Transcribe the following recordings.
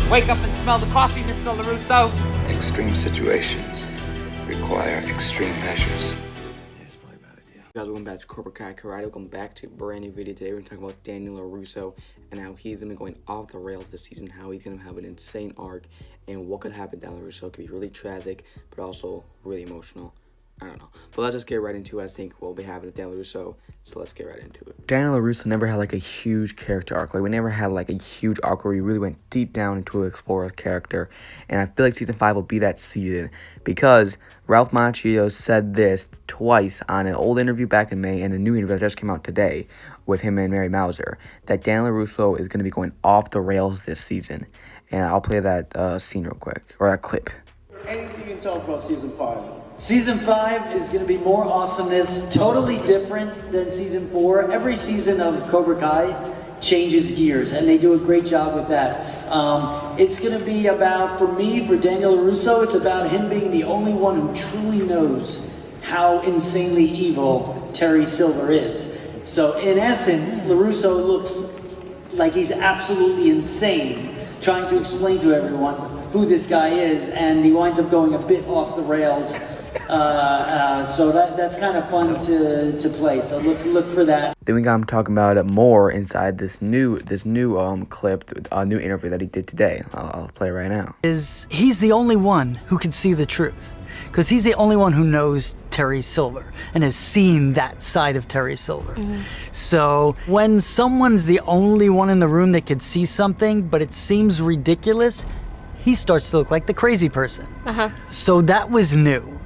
Wake up and smell the coffee, Mr. LaRusso. Extreme situations require extreme measures. Guys, welcome back to Cobra Karate. Welcome back to a brand new video. Today we're talking about Daniel LaRusso and how he's gonna be going off the rails this season, how he's gonna have an insane arc, and what could happen to Daniel LaRusso. It could be really tragic, but also really emotional. I don't know. But let's just get right into it. I think we'll be having with Daniel LaRusso, so let's get right into it. Daniel LaRusso never had like a huge character arc. Like, we never had like a huge arc where we really went deep down into explore a character. And I feel like season 5 will be that season because Ralph Macchio said this twice on an old interview back in May and a new interview that just came out today with him and Mary Mauser, that Daniel LaRusso is going to be going off the rails this season. And I'll play that scene real quick, or that clip. Anything you can tell us about season 5? Season 5 is going to be more awesomeness, totally different than season 4. Every season of Cobra Kai changes gears, and they do a great job with that. It's going to be about, for me, for Daniel LaRusso, it's about him being the only one who truly knows how insanely evil Terry Silver is. So, in essence, LaRusso looks like he's absolutely insane, trying to explain to everyone who this guy is, and he winds up going a bit off the rails. So that's kind of fun to play. So look for that. Then we got him talking about it more inside this new clip, a new interview that he did today. I'll play it right now. He's the only one who can see the truth, because he's the only one who knows Terry Silver and has seen that side of Terry Silver. So when someone's the only one in the room that could see something, but it seems ridiculous, he starts to look like the crazy person. So that was new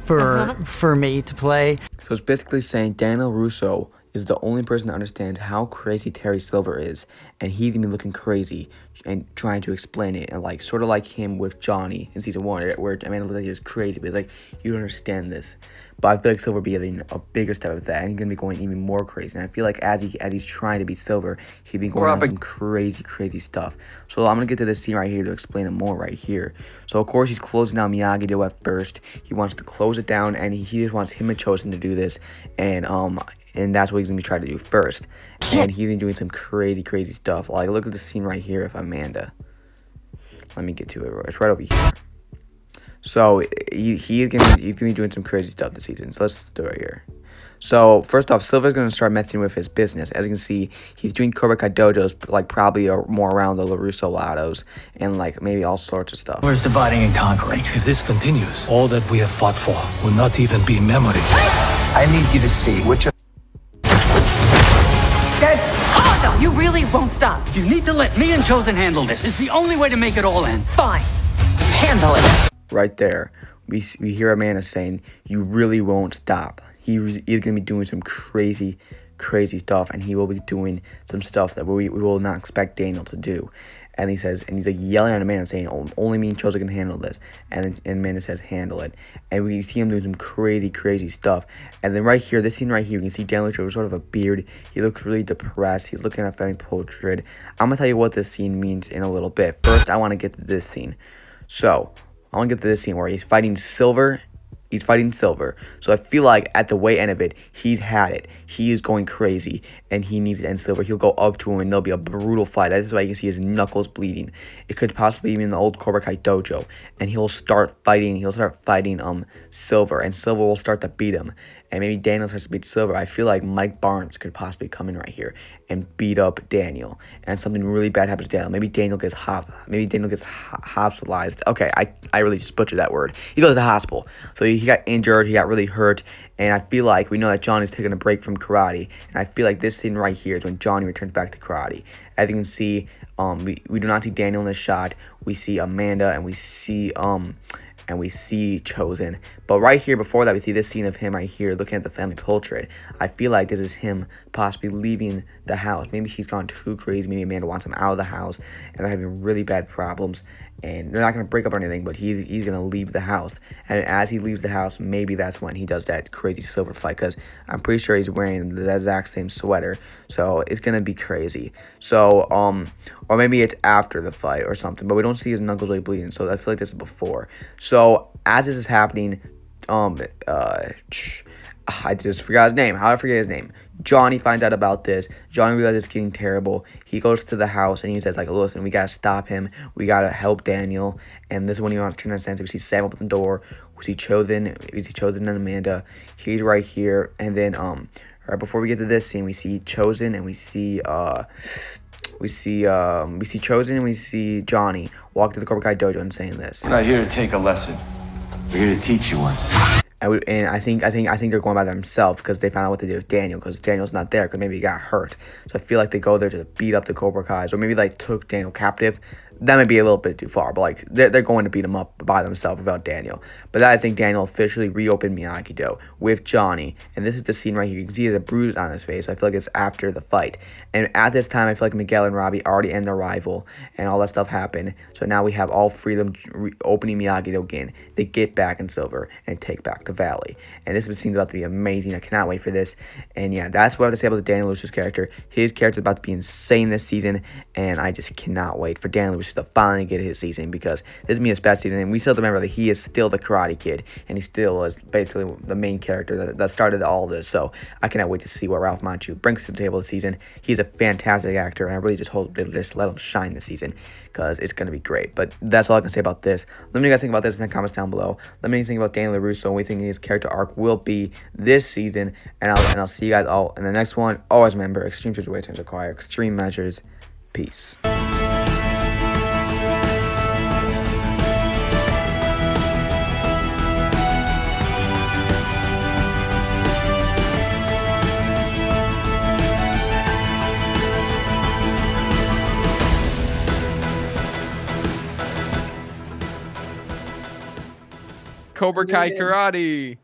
for me to play. So it's basically saying Daniel LaRusso is the only person that understands how crazy Terry Silver is, and he's gonna be looking crazy and trying to explain it, and like sort of like him with Johnny in season 1, where Amanda looked like he was crazy, but he's like, you don't understand this. But I feel like Silver will be having a bigger step of that, and he's gonna be going even more crazy. And I feel like as he's trying to beat Silver, he's been going on some crazy stuff. So I'm gonna get to this scene right here to explain it more right here. So of course he's closing down Miyagi-Do at first. He wants to close it down, and he just wants him and Chosen to do this, and that's what he's gonna be trying to do first. And he's been doing some crazy stuff. Like, look at the scene right here of Amanda. Let me get to it. It's right over here. So he's gonna be doing some crazy stuff this season. So let's do it here. So first off, Silver's gonna start messing with his business. As you can see, he's doing Cobra Kai dojos, like probably more around the LaRusso Lottos, and like maybe all sorts of stuff. Where's dividing and conquering? If this continues, all that we have fought for will not even be memory. I need you to see which of... No, you really won't stop. You need to let me and Chosen handle this. It's the only way to make it all end. Fine. Handle it. Right there, we hear Amanda saying, you really won't stop. He's going to be doing some crazy stuff, and he will be doing some stuff that we will not expect Daniel to do. And he's like yelling at Amanda saying, only me and Chosen can handle this. And Amanda says, handle it. And we see him doing some crazy stuff. And then right here, this scene right here, you can see Daniel with sort of a beard. He looks really depressed. He's looking at a family portrait. I'm going to tell you what this scene means in a little bit. First, I want to get to this scene. So, I want to get to this scene where he's fighting Silver. So I feel like at the way end of it, he's had it. He is going crazy, and he needs to end Silver. He'll go up to him, and there'll be a brutal fight. That's why you can see his knuckles bleeding. It could possibly be in the old Cobra Kai dojo, and he'll start fighting Silver, and Silver will start to beat him. And maybe Daniel starts to beat Silver. I feel like Mike Barnes could possibly come in right here and beat up Daniel, and something really bad happens to Daniel. Maybe Daniel gets hospitalized. Okay, I really just butchered that word. He goes to the hospital. So he got injured. He got really hurt. And I feel like we know that Johnny's taking a break from karate. And I feel like this scene right here is when Johnny returns back to karate. As you can see, we do not see Daniel in this shot. We see Amanda, and we see Chosen. But right here, before that, we see this scene of him right here looking at the family portrait. I feel like this is him possibly leaving the house. Maybe he's gone too crazy. Maybe Amanda wants him out of the house, and they're having really bad problems. And they're not going to break up or anything, but he's going to leave the house. And as he leaves the house, maybe that's when he does that crazy Silver fight, because I'm pretty sure he's wearing the exact same sweater. So it's going to be crazy. So, or maybe it's after the fight or something, but we don't see his knuckles really bleeding. So I feel like this is before. So as this is happening, I just forgot his name. How did I forget his name? Johnny finds out about this. Johnny realizes it's getting terrible. He goes to the house and he says, like, listen, we gotta stop him. We gotta help Daniel. And this is when he wants to turn on sense. We see Sam open the door. We see Chosen and Amanda. He's right here. And then right before we get to this scene, we see Chosen and we see Chosen and we see Johnny walk to the Cobra Kai dojo and saying this. We're not here to take a lesson. We're here to teach you one. And I think they're going by themselves because they found out what they did with Daniel, because Daniel's not there because maybe he got hurt. So I feel like they go there to beat up the Cobra Kais, or maybe like took Daniel captive. That might be a little bit too far, but like they're going to beat him up by themselves without Daniel. But I think Daniel officially reopened Miyagi-Do with Johnny, and this is the scene right here. You can see he has a bruise on his face. So I feel like it's after the fight, and at this time I feel like Miguel and Robbie already end their rival, and all that stuff happened. So now we have all three of them opening Miyagi-Do again. They get back in silver and take back the valley, and this seems about to be amazing. I cannot wait for this. And yeah, that's what I have to say about the Daniel Lucius character. His character is about to be insane this season, and I just cannot wait for Daniel Lucius to finally get his season, because this is his best season, and we still have to remember that he is still the Karate Kid, and he still is basically the main character that started all this. So I cannot wait to see what Ralph Macchio brings to the table this season. He's a fantastic actor, and I really just hope they just let him shine this season, because it's going to be great. But that's all I can say about this. Let me know what you guys think about this in the comments down below. Let me know what you think about Daniel LaRusso and what you think his character arc will be this season, and I'll see you guys all in the next one. Always remember, extreme situations require extreme measures. Peace. Cobra Kai Karate.